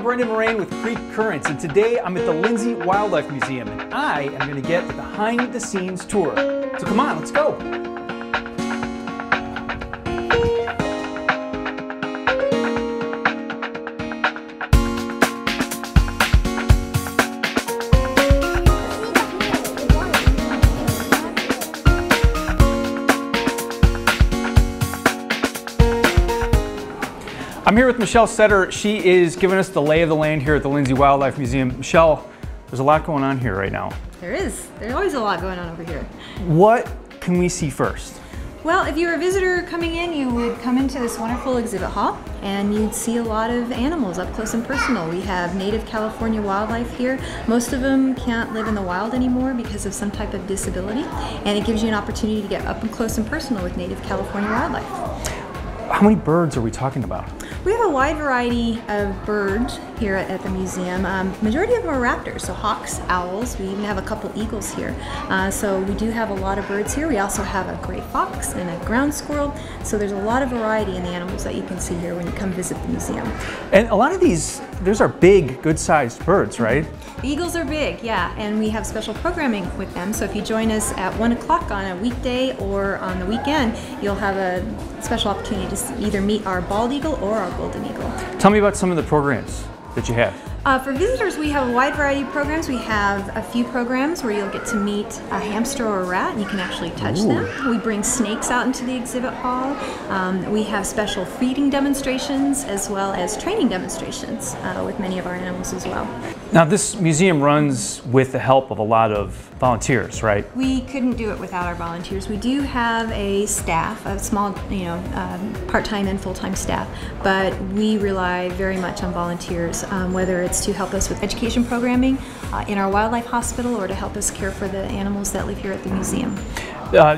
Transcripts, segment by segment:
Brendan Moran with Creek Currents, and today I'm at the Lindsay Wildlife Museum, and I am going to get the behind-the-scenes tour. So come on, let's go. I'm here with Michelle Setter. She is giving us the lay of the land here at the Lindsay Wildlife Museum. Michelle, there's a lot going on here right now. There is. There's always a lot going on over here. What can we see first? Well, if you were a visitor coming in, you would come into this wonderful exhibit hall and you'd see a lot of animals up close and personal. We have native California wildlife here. Most of them can't live in the wild anymore because of some type of disability, and it gives you an opportunity to get up and close and personal with native California wildlife. How many birds are we talking about? We have a wide variety of birds here at the museum. Majority of them are raptors, so hawks, owls. We even have a couple eagles here. So we do have a lot of birds here. We also have a gray fox and a ground squirrel. So there's a lot of variety in the animals that you can see here when you come visit the museum. And a lot of these are big, good-sized birds, right? The eagles are big, yeah, and we have special programming with them. So if you join us at 1 o'clock on a weekday or on the weekend, you'll have a special opportunity to either meet our bald eagle or our golden eagle. Tell me about some of the programs that you have. For visitors, we have a wide variety of programs. We have a few programs where you'll get to meet a hamster or a rat and you can actually touch them. We bring snakes out into the exhibit hall. We have special feeding demonstrations as well as training demonstrations with many of our animals as well. Now this museum runs with the help of a lot of volunteers, right? We couldn't do it without our volunteers. We do have a staff, a small, part-time and full-time staff, but we rely very much on volunteers, whether it's to help us with education programming in our wildlife hospital or to help us care for the animals that live here at the museum.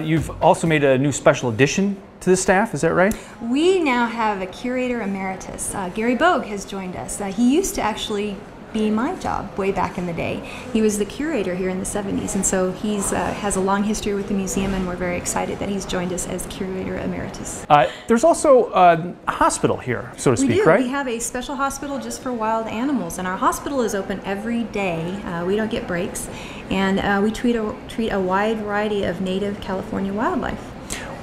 You've also made a new special addition to the staff, is that right? We now have a curator emeritus. Gary Bogue has joined us. He used to actually be my job way back in the day. He was the curator here in the 70s, and so he's has a long history with the museum, and we're very excited that he's joined us as curator emeritus. There's also a hospital here, so to speak, right? We have a special hospital just for wild animals, and our hospital is open every day. We don't get breaks, and we treat a wide variety of native California wildlife.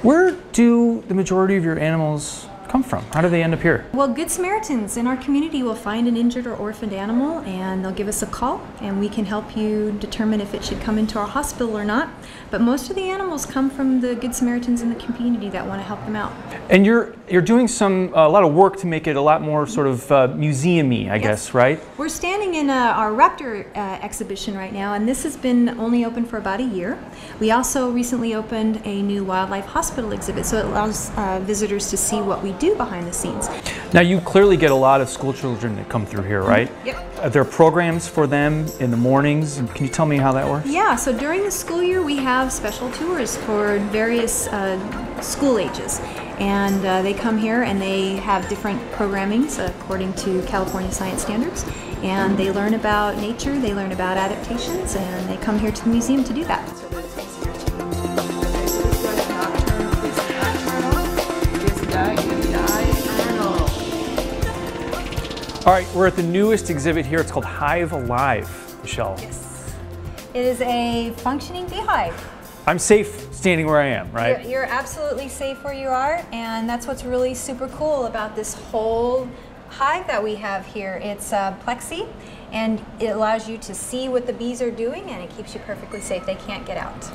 Where do the majority of your animals come from? How do they end up here? Well, Good Samaritans in our community will find an injured or orphaned animal and they'll give us a call and we can help you determine if it should come into our hospital or not. But most of the animals come from the Good Samaritans in the community that want to help them out. And you're doing a lot of work to make it a lot more sort of museum-y, I guess, right? We're standing in our raptor exhibition right now, and this has been only open for about a year. We also recently opened a new wildlife hospital exhibit, so it allows visitors to see what we do behind the scenes. Now you clearly get a lot of school children that come through here, right? Yep. Are there programs for them in the mornings? Can you tell me how that works? Yeah, so during the school year we have special tours for various school ages. And they come here and they have different programmings according to California science standards. And they learn about nature, they learn about adaptations, and they come here to the museum to do that. All right, we're at the newest exhibit here. It's called Hive Alive, Michelle. Yes. It is a functioning beehive. I'm safe standing where I am, right? You're absolutely safe where you are, and that's what's really super cool about this whole hive that we have here. It's plexi, and it allows you to see what the bees are doing, and it keeps you perfectly safe. They can't get out.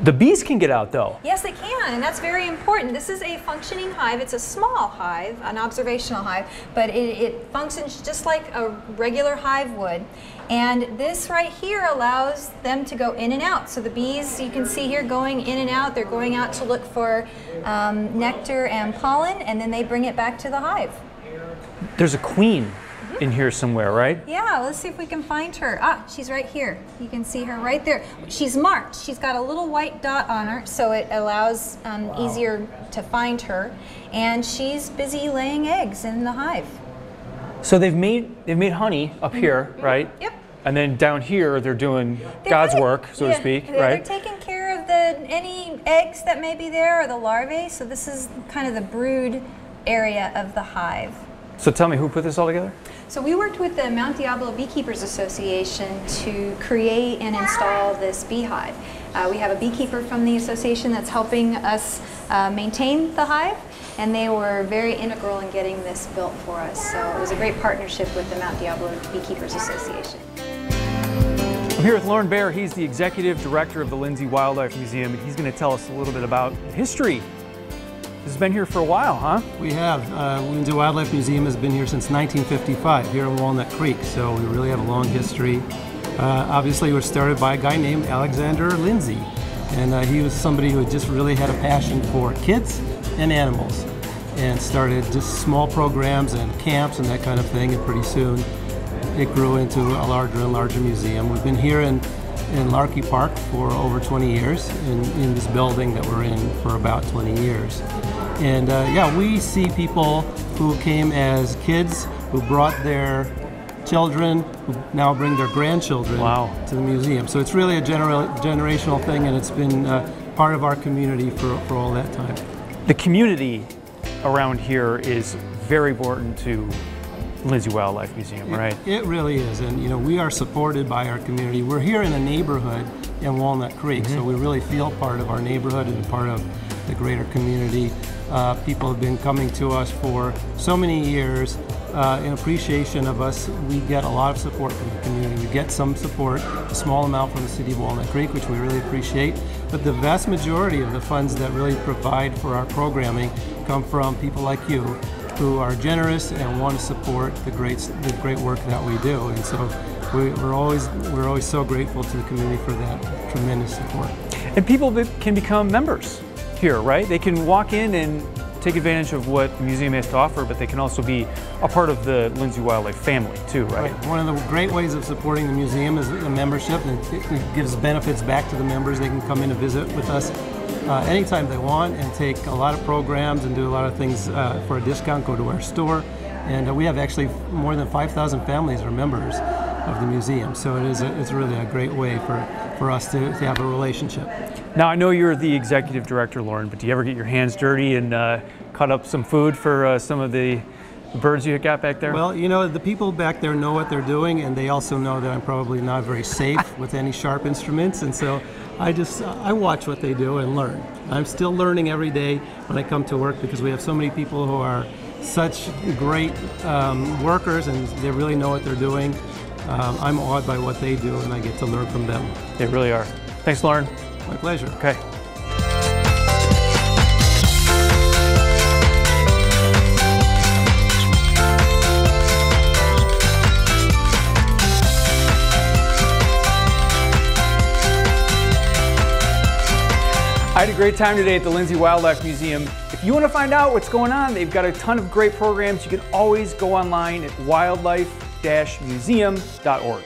The bees can get out, though. Yes, they can, and that's very important. This is a functioning hive. It's a small hive, an observational hive, but it functions just like a regular hive would. And this right here allows them to go in and out. So the bees, you can see here, going in and out. They're going out to look for nectar and pollen, and then they bring it back to the hive. There's a queen in here somewhere, right? Yeah, let's see if we can find her. Ah, she's right here. You can see her right there. She's marked. She's got a little white dot on her, so it allows easier to find her. And she's busy laying eggs in the hive. So they've made honey up here, right? Yep. And then down here they're doing God's work, so to speak, right? They're taking care of any eggs that may be there or the larvae. So this is kind of the brood area of the hive. So tell me, who put this all together? So we worked with the Mount Diablo Beekeepers Association to create and install this beehive. We have a beekeeper from the association that's helping us maintain the hive, and they were very integral in getting this built for us. So it was a great partnership with the Mount Diablo Beekeepers Association. I'm here with Lauren Bear. He's the executive director of the Lindsay Wildlife Museum, and he's going to tell us a little bit about history. This has been here for a while, huh? We have. Lindsay Wildlife Museum has been here since 1955 here in Walnut Creek, so we really have a long history. Obviously, it was started by a guy named Alexander Lindsay, and he was somebody who just really had a passion for kids and animals, and started just small programs and camps and that kind of thing, and pretty soon it grew into a larger and larger museum. We've been here in Larkey Park for over 20 years, in this building that we're in for about 20 years. And yeah, we see people who came as kids, who brought their children, who now bring their grandchildren to the museum. So it's really a generational thing, and it's been part of our community for all that time. The community around here is very important to Lindsay Wildlife Museum, right? It really is, and you know, we are supported by our community. We're here in a neighborhood in Walnut Creek, so we really feel part of our neighborhood and part of the greater community. People have been coming to us for so many years in appreciation of us. We get a lot of support from the community. We get some support, a small amount from the city of Walnut Creek, which we really appreciate, but the vast majority of the funds that really provide for our programming come from people like you, who are generous and want to support the great work that we do. And so we're always so grateful to the community for that tremendous support. And people can become members here, right? They can walk in and take advantage of what the museum has to offer, but they can also be a part of the Lindsay Wildlife family too, right? One of the great ways of supporting the museum is a membership, and it gives benefits back to the members. They can come in and visit with us anytime they want and take a lot of programs and do a lot of things for a discount, go to our store. And we have actually more than 5,000 families are members of the museum. So it's really a great way for us to have a relationship. Now, I know you're the executive director, Lauren, but do you ever get your hands dirty and cut up some food for some of the birds you got back there? Well, you know, the people back there know what they're doing, and they also know that I'm probably not very safe with any sharp instruments, and so I watch what they do and learn. I'm still learning every day when I come to work, because we have so many people who are such great workers, and they really know what they're doing. I'm awed by what they do, and I get to learn from them. They really are. Thanks, Lauren. My pleasure. Okay. I had a great time today at the Lindsay Wildlife Museum. If you want to find out what's going on, they've got a ton of great programs. You can always go online at wildlife-museum.org.